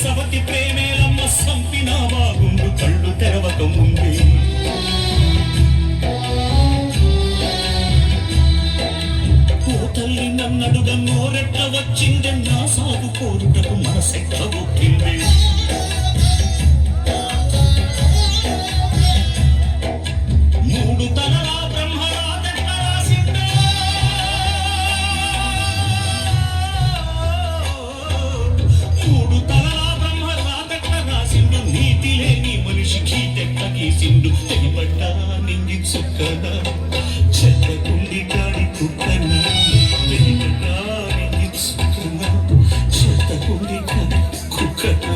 సవతి ప్రేమేలమ్మ సంపిన బాగుండు కళ్ళు తెరవక ముందే ఓ తల్లి నన్నడుగ నోరెట్ట వచ్చిందే నా సాగు కోరుటకు మనసెక్క ఒక్కిందే మూడు తలల బ్రహ్మరాజెట్ట రాసిందే మూడు తలల నీతి లేని మనిషికి తెక్కగీసిండు తెగిపడ్డా నింగి చుక్కన చెత్తకుండి గాడి కుక్కన తెగిపడ్డా నింగి చుక్కన చెత్తకుండి గాడి కుక్కన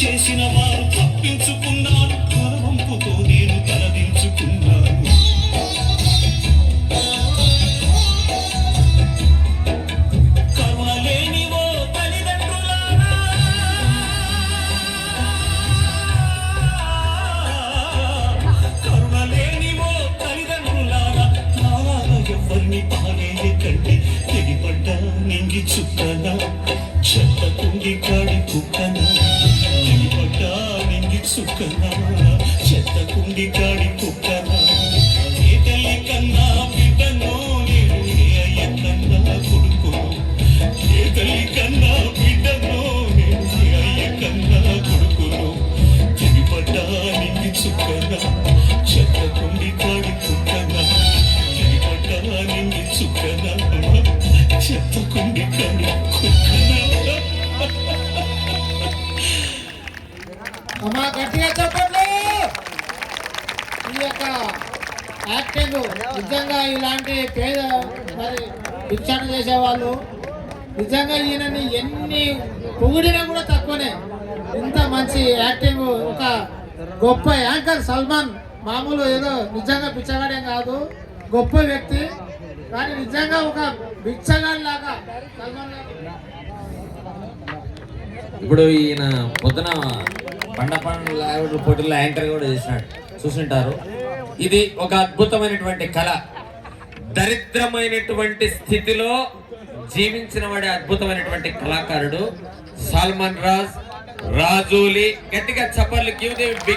చేసిన వారు తప్పించుకున్నారు కరవంపుతో నేను తలదించుకున్నాను కరుణలేనివో తల్లిదండ్రులారా కరుణలేనివో తల్లిదండ్రులారా నాలాగా ఎవరిని పాలేయకండి తెగిపడ్డా నింగి చుక్కన చెత్తకుండి కాడి కుక్కన సుక్కనా చెత్తకుండి కాడి కుక్కనా ఏ తల్లి కన్నా బిడ్డను నేను ఏ అయ్య కన్నా కొడుకును ఏ తల్లి కన్నా బిడ్డను నేను ఏ అయ్య కన్నా కొడుకును తెగిపడ్డా నింగి చుక్కనా చెత్తకుండి కాడి కుక్కనా తెగిపడ్డా నింగి చుక్కనా చెత్తకుండి కాడి కుక్కనా అమ్మా గట్టిగా చెప్పట్లు. ఈ యొక్క యాక్టింగ్ నిజంగా ఇలాంటి పేద మరి భిక్షణ చేసేవాళ్ళు నిజంగా ఈయనని ఎన్ని పొగిడినా కూడా తక్కువనే. ఇంత మంచి యాక్టింగ్ ఒక గొప్ప యాంకర్ సల్మాన్ మామూలు ఏదో నిజంగా బిచ్చగాడేం కాదు, గొప్ప వ్యక్తి. కానీ నిజంగా ఒక బిచ్చగాడి లాగా సల్మాన్ ఇప్పుడు ఈయన పొద్దున పండ్ల పోటీల్లో యాంకర్ కూడా చేసినాడు, చూసింటారు. ఇది ఒక అద్భుతమైనటువంటి కళ. దరిద్రమైనటువంటి స్థితిలో జీవించిన వాడే అద్భుతమైనటువంటి కళాకారుడు సల్మాన్ రాజు రాజోలి. గట్టిగా చప్పట్లు. Give the